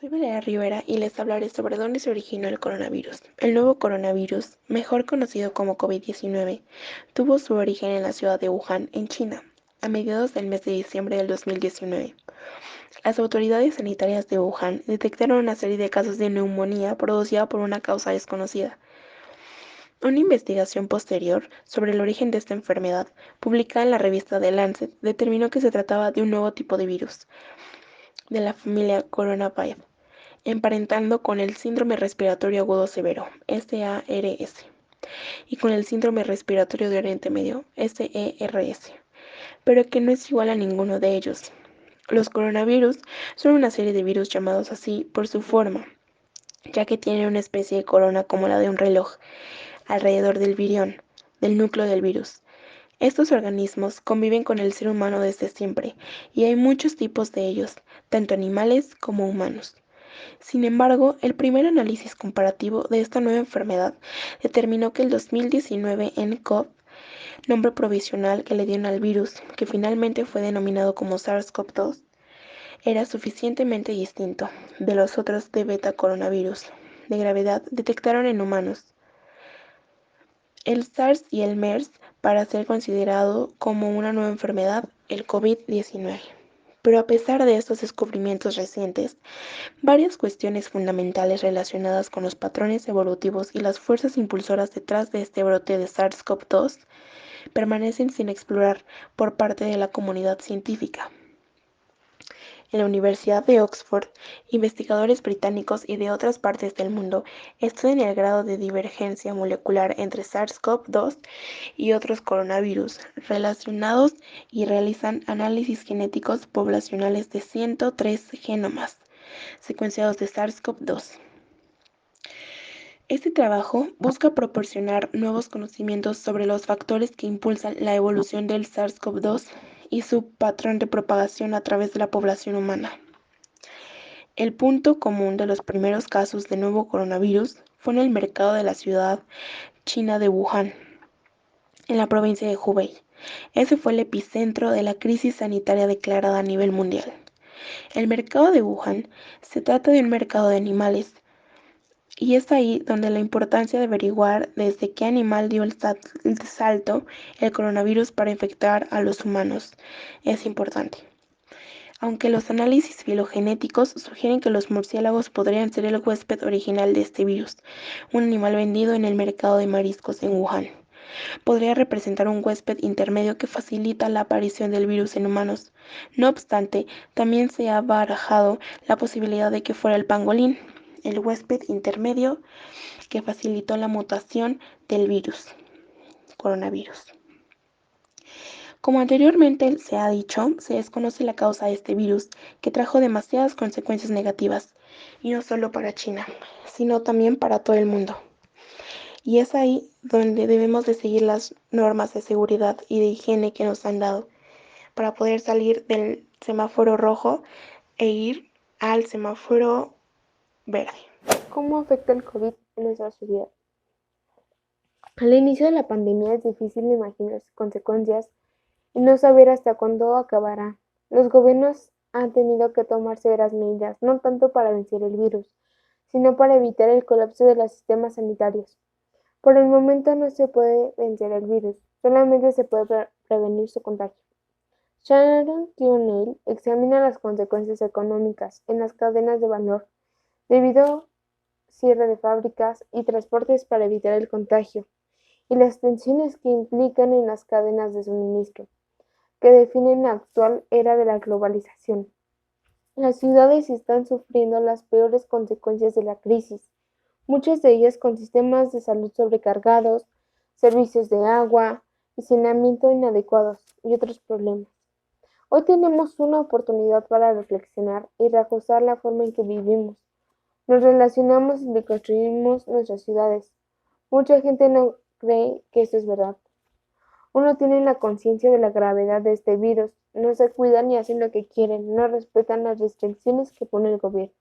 Soy Valeria Rivera y les hablaré sobre dónde se originó el coronavirus. El nuevo coronavirus, mejor conocido como COVID-19, tuvo su origen en la ciudad de Wuhan, en China, a mediados del mes de diciembre del 2019. Las autoridades sanitarias de Wuhan detectaron una serie de casos de neumonía producida por una causa desconocida. Una investigación posterior sobre el origen de esta enfermedad, publicada en la revista The Lancet, determinó que se trataba de un nuevo tipo de virus, de la familia Coronavirus, emparentando con el síndrome respiratorio agudo severo, SARS, y con el síndrome respiratorio de Oriente Medio, SERS, pero que no es igual a ninguno de ellos. Los coronavirus son una serie de virus llamados así por su forma, ya que tienen una especie de corona como la de un reloj alrededor del virión, del núcleo del virus. Estos organismos conviven con el ser humano desde siempre, y hay muchos tipos de ellos, tanto animales como humanos. Sin embargo, el primer análisis comparativo de esta nueva enfermedad determinó que el 2019 nCoV, nombre provisional que le dieron al virus, que finalmente fue denominado como SARS-CoV-2, era suficientemente distinto de los otros de beta coronavirus de gravedad detectaron en humanos, el SARS y el MERS, para ser considerado como una nueva enfermedad, el COVID-19. Pero a pesar de estos descubrimientos recientes, varias cuestiones fundamentales relacionadas con los patrones evolutivos y las fuerzas impulsoras detrás de este brote de SARS-CoV-2 permanecen sin explorar por parte de la comunidad científica. En la Universidad de Oxford, investigadores británicos y de otras partes del mundo estudian el grado de divergencia molecular entre SARS-CoV-2 y otros coronavirus relacionados y realizan análisis genéticos poblacionales de 103 genomas secuenciados de SARS-CoV-2. Este trabajo busca proporcionar nuevos conocimientos sobre los factores que impulsan la evolución del SARS-CoV-2 y su patrón de propagación a través de la población humana. El punto común de los primeros casos de nuevo coronavirus fue en el mercado de la ciudad china de Wuhan, en la provincia de Hubei. Ese fue el epicentro de la crisis sanitaria declarada a nivel mundial. El mercado de Wuhan se trata de un mercado de animales, y es ahí donde la importancia de averiguar desde qué animal dio el salto el coronavirus para infectar a los humanos es importante. Aunque los análisis filogenéticos sugieren que los murciélagos podrían ser el huésped original de este virus, un animal vendido en el mercado de mariscos en Wuhan podría representar un huésped intermedio que facilita la aparición del virus en humanos. No obstante, también se ha barajado la posibilidad de que fuera el pangolín, el huésped intermedio que facilitó la mutación del coronavirus. Como anteriormente se ha dicho, se desconoce la causa de este virus, que trajo demasiadas consecuencias negativas, y no solo para China, sino también para todo el mundo. Y es ahí donde debemos de seguir las normas de seguridad y de higiene que nos han dado para poder salir del semáforo rojo e ir al semáforo verde. ¿Cómo afecta el COVID en nuestra sociedad? Al inicio de la pandemia es difícil imaginar sus consecuencias y no saber hasta cuándo acabará. Los gobiernos han tenido que tomar severas medidas, no tanto para vencer el virus, sino para evitar el colapso de los sistemas sanitarios. Por el momento no se puede vencer el virus, solamente se puede prevenir su contagio. Sharon O'Neill examina las consecuencias económicas en las cadenas de valor debido cierre de fábricas y transportes para evitar el contagio, y las tensiones que implican en las cadenas de suministro, que definen la actual era de la globalización. Las ciudades están sufriendo las peores consecuencias de la crisis, muchas de ellas con sistemas de salud sobrecargados, servicios de agua y saneamiento inadecuados y otros problemas. Hoy tenemos una oportunidad para reflexionar y reajustar la forma en que vivimos, nos relacionamos y reconstruimos nuestras ciudades. Mucha gente no cree que esto es verdad. Uno tiene la conciencia de la gravedad de este virus, no se cuidan ni hacen lo que quieren, no respetan las restricciones que pone el gobierno.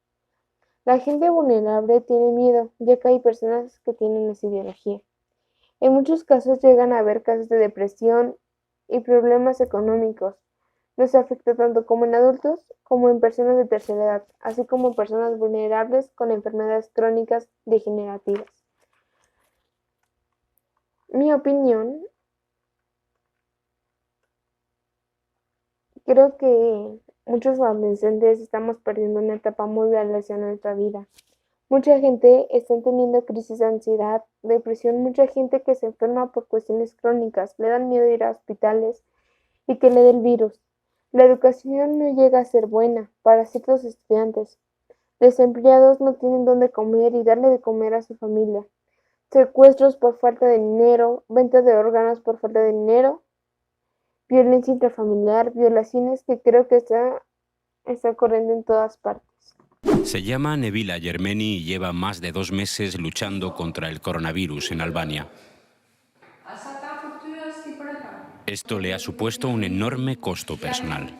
La gente vulnerable tiene miedo, ya que hay personas que tienen esa ideología. En muchos casos llegan a haber casos de depresión y problemas económicos. Nos afecta tanto como en adultos como en personas de tercera edad, así como en personas vulnerables con enfermedades crónicas degenerativas. Mi opinión, creo que muchos adolescentes estamos perdiendo una etapa muy valiosa en nuestra vida. Mucha gente está teniendo crisis de ansiedad, depresión, mucha gente que se enferma por cuestiones crónicas, le dan miedo ir a hospitales y que le dé el virus. La educación no llega a ser buena para ciertos estudiantes. Desempleados no tienen dónde comer y darle de comer a su familia. Secuestros por falta de dinero, venta de órganos por falta de dinero, violencia intrafamiliar, violaciones que creo que está corriendo en todas partes. Se llama Nevila Yermeni y lleva más de 2 meses luchando contra el coronavirus en Albania. Esto le ha supuesto un enorme costo personal.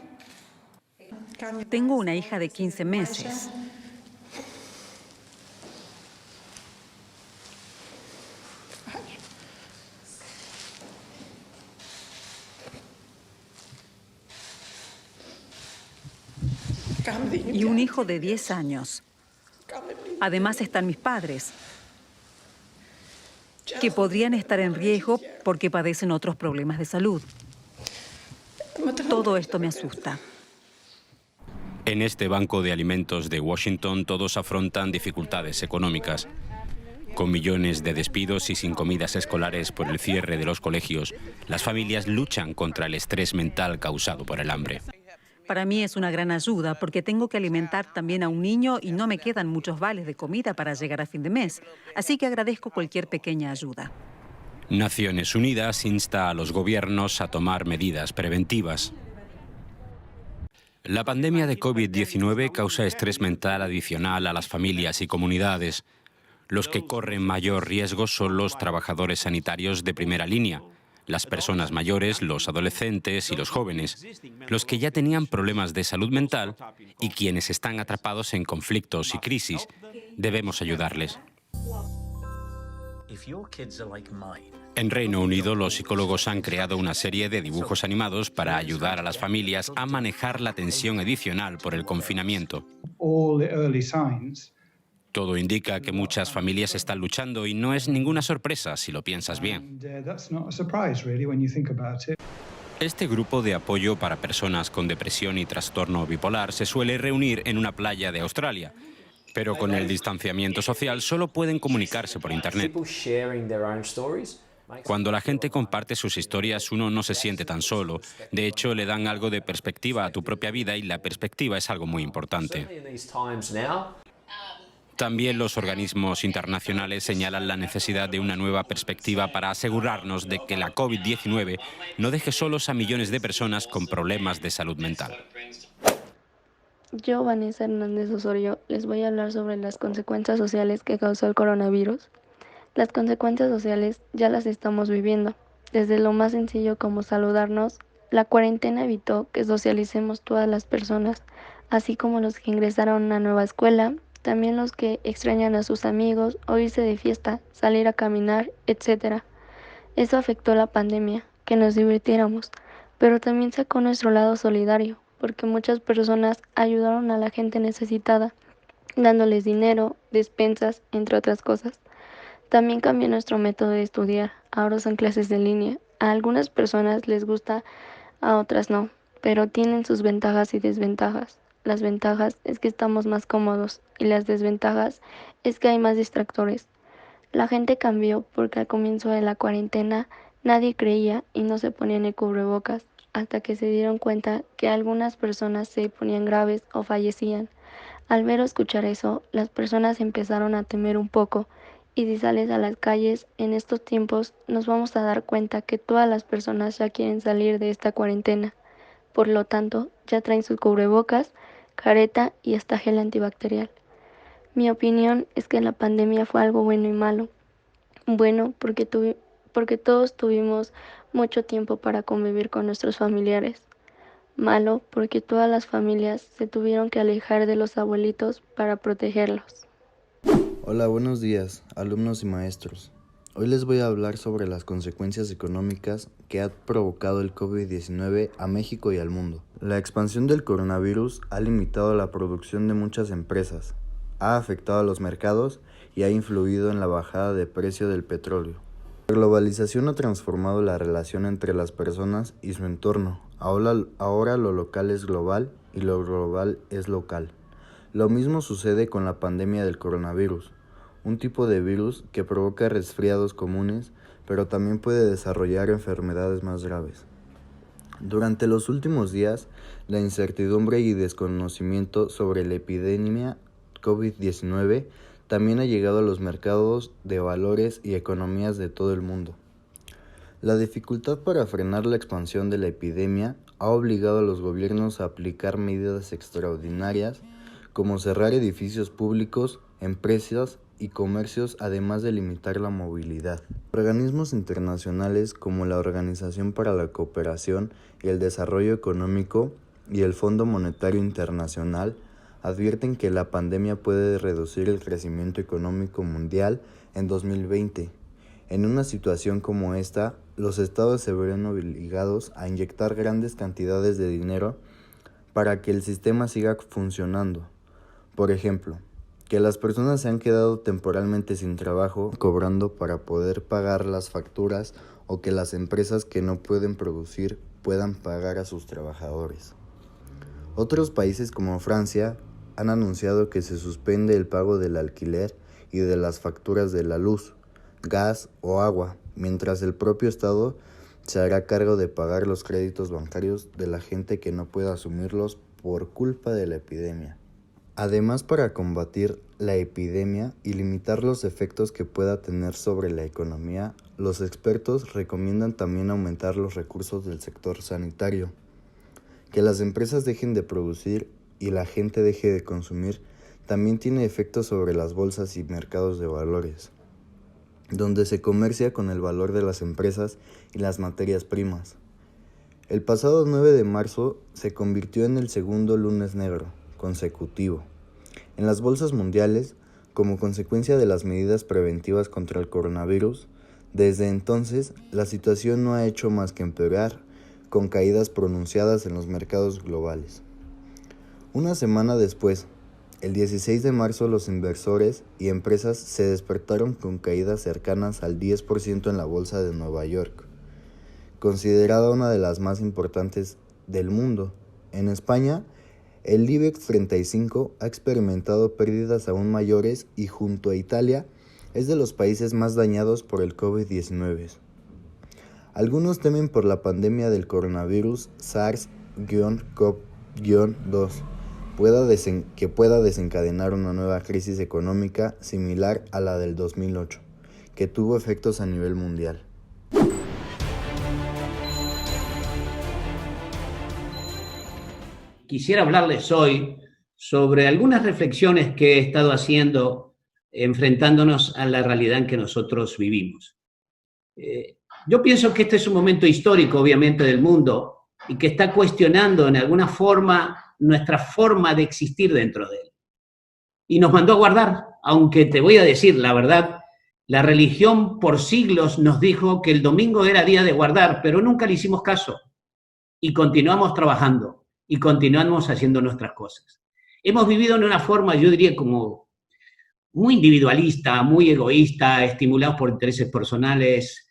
Tengo una hija de 15 meses. Y un hijo de 10 años. Además están mis padres, que podrían estar en riesgo porque padecen otros problemas de salud. Todo esto me asusta. En este banco de alimentos de Washington todos afrontan dificultades económicas. Con millones de despidos y sin comidas escolares por el cierre de los colegios, las familias luchan contra el estrés mental causado por el hambre. Para mí es una gran ayuda porque tengo que alimentar también a un niño y no me quedan muchos vales de comida para llegar a fin de mes. Así que agradezco cualquier pequeña ayuda. Naciones Unidas insta a los gobiernos a tomar medidas preventivas. La pandemia de COVID-19 causa estrés mental adicional a las familias y comunidades. Los que corren mayor riesgo son los trabajadores sanitarios de primera línea, las personas mayores, los adolescentes y los jóvenes, los que ya tenían problemas de salud mental y quienes están atrapados en conflictos y crisis. Debemos ayudarles. En Reino Unido, los psicólogos han creado una serie de dibujos animados para ayudar a las familias a manejar la tensión adicional por el confinamiento. Todo indica que muchas familias están luchando y no es ninguna sorpresa si lo piensas bien. Este grupo de apoyo para personas con depresión y trastorno bipolar se suele reunir en una playa de Australia, pero con el distanciamiento social solo pueden comunicarse por Internet. Cuando la gente comparte sus historias, uno no se siente tan solo. De hecho, le dan algo de perspectiva a tu propia vida y la perspectiva es algo muy importante. También los organismos internacionales señalan la necesidad de una nueva perspectiva para asegurarnos de que la COVID-19 no deje solos a millones de personas con problemas de salud mental. Yo, Vanessa Hernández Osorio, les voy a hablar sobre las consecuencias sociales que causó el coronavirus. Las consecuencias sociales ya las estamos viviendo. Desde lo más sencillo como saludarnos, la cuarentena evitó que socialicemos todas las personas, así como los que ingresaron a una nueva escuela, también los que extrañan a sus amigos o irse de fiesta, salir a caminar, etc. Eso afectó la pandemia, que nos divirtiéramos, pero también sacó nuestro lado solidario, porque muchas personas ayudaron a la gente necesitada, dándoles dinero, despensas, entre otras cosas. También cambió nuestro método de estudiar. Ahora son clases de línea. A algunas personas les gusta, a otras no, pero tienen sus ventajas y desventajas. Las ventajas es que estamos más cómodos y las desventajas es que hay más distractores. La gente cambió porque al comienzo de la cuarentena nadie creía y no se ponían el cubrebocas hasta que se dieron cuenta que algunas personas se ponían graves o fallecían. Al ver o escuchar eso, las personas empezaron a temer un poco. Y si sales a las calles en estos tiempos, nos vamos a dar cuenta que todas las personas ya quieren salir de esta cuarentena. Por lo tanto, ya traen sus cubrebocas, careta y hasta gel antibacterial. Mi opinión es que la pandemia fue algo bueno y malo. Bueno, porque todos tuvimos mucho tiempo para convivir con nuestros familiares. Malo, porque todas las familias se tuvieron que alejar de los abuelitos para protegerlos. Hola, buenos días, alumnos y maestros. Hoy les voy a hablar sobre las consecuencias económicas que ha provocado el COVID-19 a México y al mundo. La expansión del coronavirus ha limitado la producción de muchas empresas, ha afectado a los mercados y ha influido en la bajada de precio del petróleo. La globalización ha transformado la relación entre las personas y su entorno. Ahora lo local es global y lo global es local. Lo mismo sucede con la pandemia del coronavirus, un tipo de virus que provoca resfriados comunes, pero también puede desarrollar enfermedades más graves. Durante los últimos días, la incertidumbre y desconocimiento sobre la epidemia COVID-19 también ha llegado a los mercados de valores y economías de todo el mundo. La dificultad para frenar la expansión de la epidemia ha obligado a los gobiernos a aplicar medidas extraordinarias como cerrar edificios públicos, empresas y comercios, además de limitar la movilidad. Organismos internacionales como la Organización para la Cooperación y el Desarrollo Económico y el Fondo Monetario Internacional advierten que la pandemia puede reducir el crecimiento económico mundial en 2020. En una situación como esta, los estados se verán obligados a inyectar grandes cantidades de dinero para que el sistema siga funcionando. Por ejemplo, que las personas se han quedado temporalmente sin trabajo, cobrando para poder pagar las facturas, o que las empresas que no pueden producir puedan pagar a sus trabajadores. Otros países como Francia han anunciado que se suspende el pago del alquiler y de las facturas de la luz, gas o agua, mientras el propio Estado se hará cargo de pagar los créditos bancarios de la gente que no pueda asumirlos por culpa de la epidemia. Además, para combatir la epidemia y limitar los efectos que pueda tener sobre la economía, los expertos recomiendan también aumentar los recursos del sector sanitario. Que las empresas dejen de producir y la gente deje de consumir también tiene efectos sobre las bolsas y mercados de valores, donde se comercia con el valor de las empresas y las materias primas. El pasado 9 de marzo se convirtió en el segundo lunes negro consecutivo en las bolsas mundiales como consecuencia de las medidas preventivas contra el coronavirus. Desde entonces, la situación no ha hecho más que empeorar, con caídas pronunciadas en los mercados globales. Una semana después, el 16 de marzo, los inversores y empresas se despertaron con caídas cercanas al 10% en la bolsa de Nueva York, considerada una de las más importantes del mundo. En España, el IBEX 35 ha experimentado pérdidas aún mayores y, junto a Italia, es de los países más dañados por el COVID-19. Algunos temen por la pandemia del coronavirus SARS-CoV-2 que pueda desencadenar una nueva crisis económica similar a la del 2008, que tuvo efectos a nivel mundial. Quisiera hablarles hoy sobre algunas reflexiones que he estado haciendo enfrentándonos a la realidad en que nosotros vivimos. Yo pienso que este es un momento histórico, obviamente, del mundo y que está cuestionando en alguna forma nuestra forma de existir dentro de él. Y nos mandó a guardar, aunque te voy a decir la verdad, la religión por siglos nos dijo que el domingo era día de guardar, pero nunca le hicimos caso y continuamos trabajando. Y continuamos haciendo nuestras cosas. Hemos vivido en una forma, yo diría, como muy individualista, muy egoísta, estimulados por intereses personales,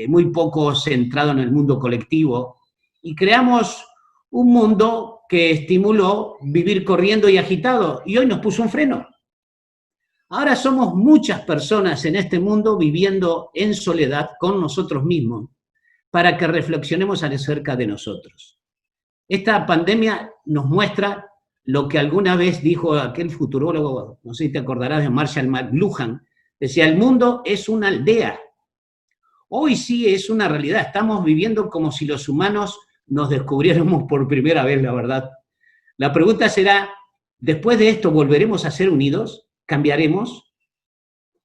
muy poco centrado en el mundo colectivo, y creamos un mundo que estimuló vivir corriendo y agitado, y hoy nos puso un freno. Ahora somos muchas personas en este mundo viviendo en soledad con nosotros mismos, para que reflexionemos acerca de nosotros. Esta pandemia nos muestra lo que alguna vez dijo aquel futurólogo, no sé si te acordarás de Marshall McLuhan, decía, el mundo es una aldea. Hoy sí es una realidad, estamos viviendo como si los humanos nos descubriéramos por primera vez, la verdad. La pregunta será, ¿después de esto volveremos a ser unidos? ¿Cambiaremos?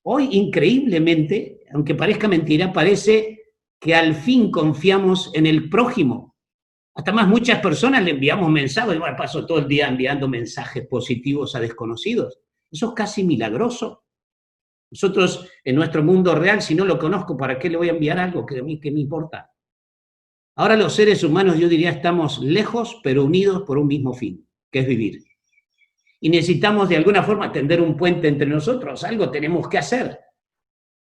Hoy, increíblemente, aunque parezca mentira, parece que al fin confiamos en el prójimo. Hasta más, muchas personas le enviamos mensajes, yo paso todo el día enviando mensajes positivos a desconocidos. Eso es casi milagroso. Nosotros, en nuestro mundo real, si no lo conozco, ¿para qué le voy a enviar algo que a mí qué me importa? Ahora los seres humanos, yo diría, estamos lejos, pero unidos por un mismo fin, que es vivir. Y necesitamos de alguna forma tender un puente entre nosotros, algo tenemos que hacer.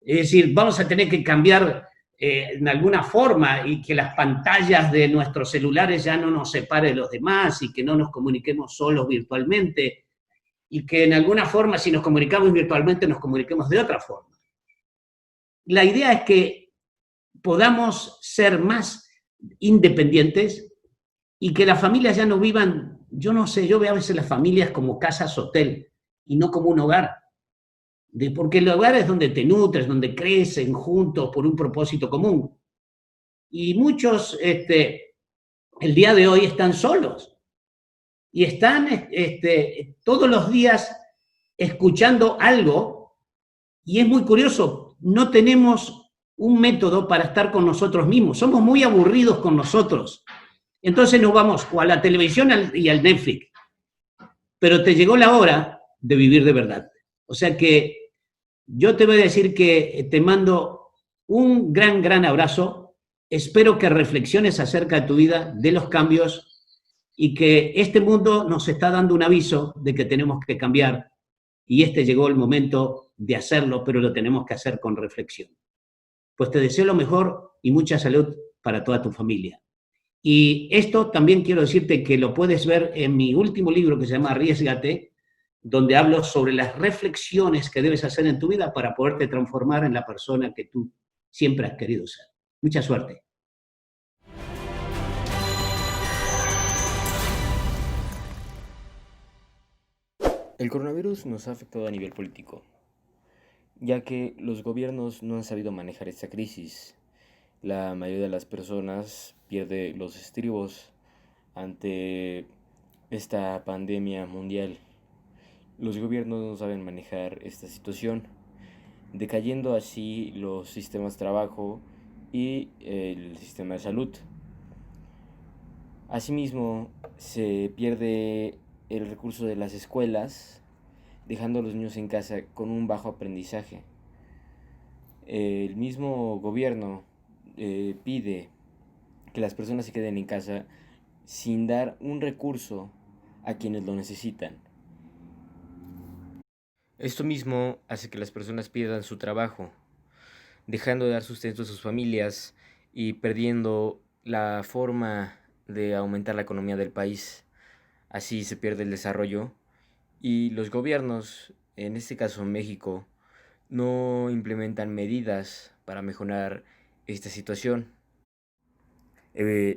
Es decir, vamos a tener que cambiar en alguna forma y que las pantallas de nuestros celulares ya no nos separen de los demás y que no nos comuniquemos solos virtualmente y que en alguna forma, si nos comunicamos virtualmente, nos comuniquemos de otra forma. La idea es que podamos ser más independientes y que las familias ya no vivan, yo no sé, yo veo a veces las familias como casas hotel y no como un hogar. Porque el hogar es donde te nutres, donde crecen juntos por un propósito común. Y muchos el día de hoy están solos y están todos los días escuchando algo, y es muy curioso, no tenemos un método para estar con nosotros mismos, somos muy aburridos con nosotros. Entonces nos vamos o a la televisión y al Netflix, pero te llegó la hora de vivir de verdad. O sea que yo te voy a decir que te mando un gran, gran abrazo. Espero que reflexiones acerca de tu vida, de los cambios, y que este mundo nos está dando un aviso de que tenemos que cambiar, y llegó el momento de hacerlo, pero lo tenemos que hacer con reflexión. Pues te deseo lo mejor y mucha salud para toda tu familia. Y esto también quiero decirte que lo puedes ver en mi último libro que se llama Arriésgate, donde hablo sobre las reflexiones que debes hacer en tu vida para poderte transformar en la persona que tú siempre has querido ser. Mucha suerte. El coronavirus nos ha afectado a nivel político, ya que los gobiernos no han sabido manejar esta crisis. La mayoría de las personas pierde los estribos ante esta pandemia mundial. Los gobiernos no saben manejar esta situación, decayendo así los sistemas de trabajo y el sistema de salud. Asimismo, se pierde el recurso de las escuelas, dejando a los niños en casa con un bajo aprendizaje. El mismo gobierno pide que las personas se queden en casa sin dar un recurso a quienes lo necesitan. Esto mismo hace que las personas pierdan su trabajo, dejando de dar sustento a sus familias y perdiendo la forma de aumentar la economía del país. Así se pierde el desarrollo y los gobiernos, en este caso México, no implementan medidas para mejorar esta situación,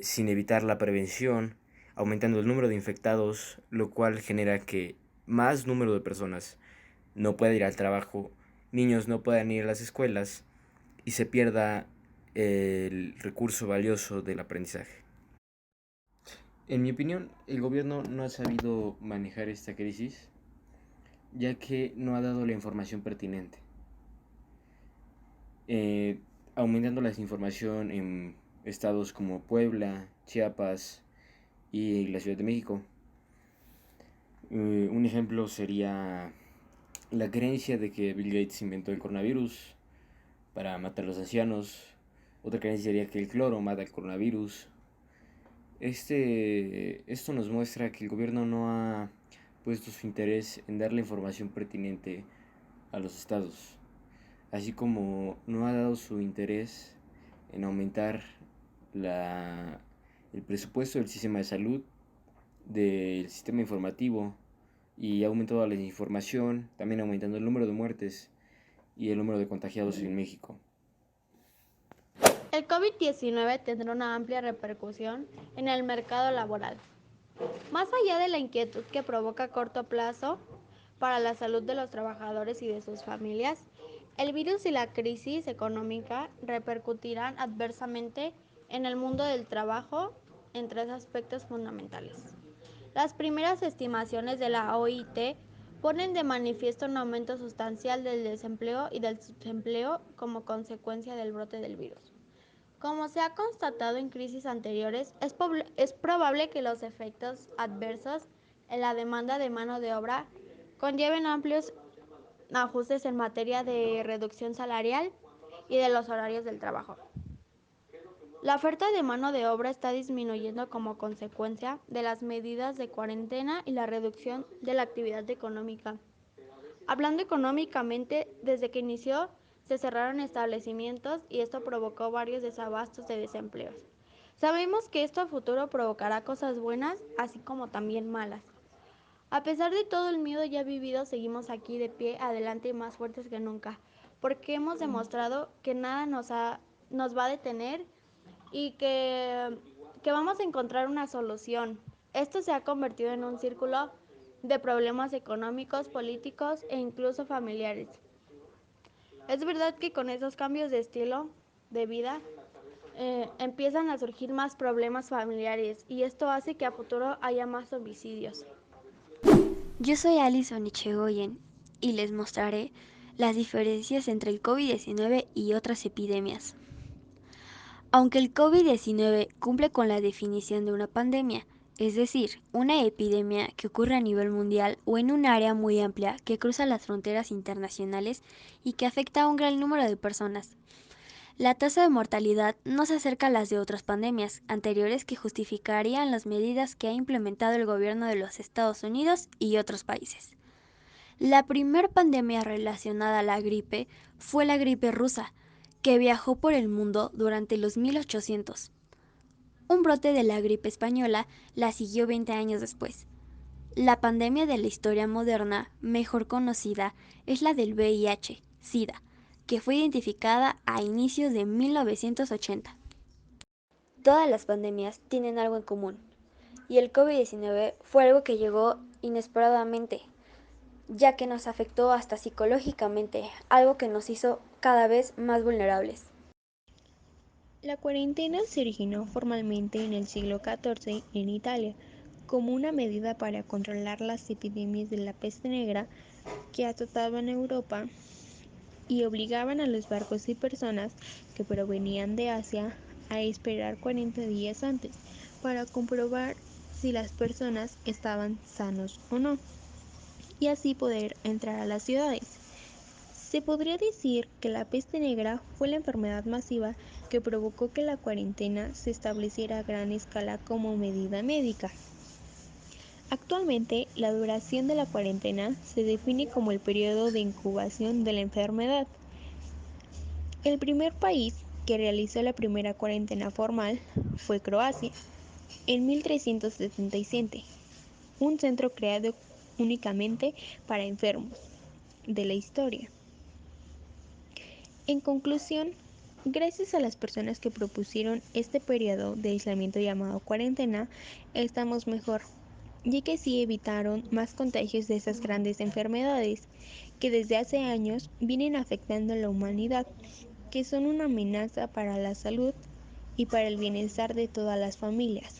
sin evitar la prevención, aumentando el número de infectados, lo cual genera que más número de personas no puedan ir al trabajo, niños no puedan ir a las escuelas y se pierda el recurso valioso del aprendizaje. En mi opinión, el gobierno no ha sabido manejar esta crisis, ya que no ha dado la información pertinente, aumentando la desinformación en estados como Puebla, Chiapas y la Ciudad de México. Un ejemplo sería la creencia de que Bill Gates inventó el coronavirus para matar a los ancianos. Otra creencia sería que el cloro mata el coronavirus. Esto nos muestra que el gobierno no ha puesto su interés en dar la información pertinente a los estados, así como no ha dado su interés en aumentar el presupuesto del sistema de salud, del sistema informativo, y ha aumentado la desinformación, también aumentando el número de muertes y el número de contagiados en México. El COVID-19 tendrá una amplia repercusión en el mercado laboral. Más allá de la inquietud que provoca a corto plazo para la salud de los trabajadores y de sus familias, el virus y la crisis económica repercutirán adversamente en el mundo del trabajo en tres aspectos fundamentales. Las primeras estimaciones de la OIT ponen de manifiesto un aumento sustancial del desempleo y del subempleo como consecuencia del brote del virus. Como se ha constatado en crisis anteriores, es probable que los efectos adversos en la demanda de mano de obra conlleven amplios ajustes en materia de reducción salarial y de los horarios del trabajo. La oferta de mano de obra está disminuyendo como consecuencia de las medidas de cuarentena y la reducción de la actividad económica. Hablando económicamente, desde que inició se cerraron establecimientos y esto provocó varios desabastos de desempleos. Sabemos que esto a futuro provocará cosas buenas, así como también malas. A pesar de todo el miedo ya vivido, seguimos aquí de pie, adelante y más fuertes que nunca, porque hemos demostrado que nada nos va a detener y que vamos a encontrar una solución. Esto se ha convertido en un círculo de problemas económicos, políticos e incluso familiares. Es verdad que con esos cambios de estilo de vida empiezan a surgir más problemas familiares y esto hace que a futuro haya más homicidios. Yo soy Alison Echegoyen y les mostraré las diferencias entre el COVID-19 y otras epidemias. Aunque el COVID-19 cumple con la definición de una pandemia, es decir, una epidemia que ocurre a nivel mundial o en un área muy amplia que cruza las fronteras internacionales y que afecta a un gran número de personas, la tasa de mortalidad no se acerca a las de otras pandemias anteriores que justificarían las medidas que ha implementado el gobierno de los Estados Unidos y otros países. La primer pandemia relacionada a la gripe fue la gripe rusa, que viajó por el mundo durante los 1800. Un brote de la gripe española la siguió 20 años después. La pandemia de la historia moderna, mejor conocida, es la del VIH, SIDA, que fue identificada a inicios de 1980. Todas las pandemias tienen algo en común, y el COVID-19 fue algo que llegó inesperadamente, ya que nos afectó hasta psicológicamente, algo que nos hizo cada vez más vulnerables. La cuarentena se originó formalmente en el siglo XIV en Italia, como una medida para controlar las epidemias de la peste negra que azotaban Europa y obligaban a los barcos y personas que provenían de Asia a esperar 40 días antes para comprobar si las personas estaban sanos o no, y así poder entrar a las ciudades. Se podría decir que la peste negra fue la enfermedad masiva que provocó que la cuarentena se estableciera a gran escala como medida médica. Actualmente, la duración de la cuarentena se define como el periodo de incubación de la enfermedad. El primer país que realizó la primera cuarentena formal fue Croacia, en 1377, un centro creado únicamente para enfermos de la historia. En conclusión, gracias a las personas que propusieron este periodo de aislamiento llamado cuarentena, estamos mejor, ya que sí evitaron más contagios de esas grandes enfermedades que desde hace años vienen afectando a la humanidad, que son una amenaza para la salud y para el bienestar de todas las familias.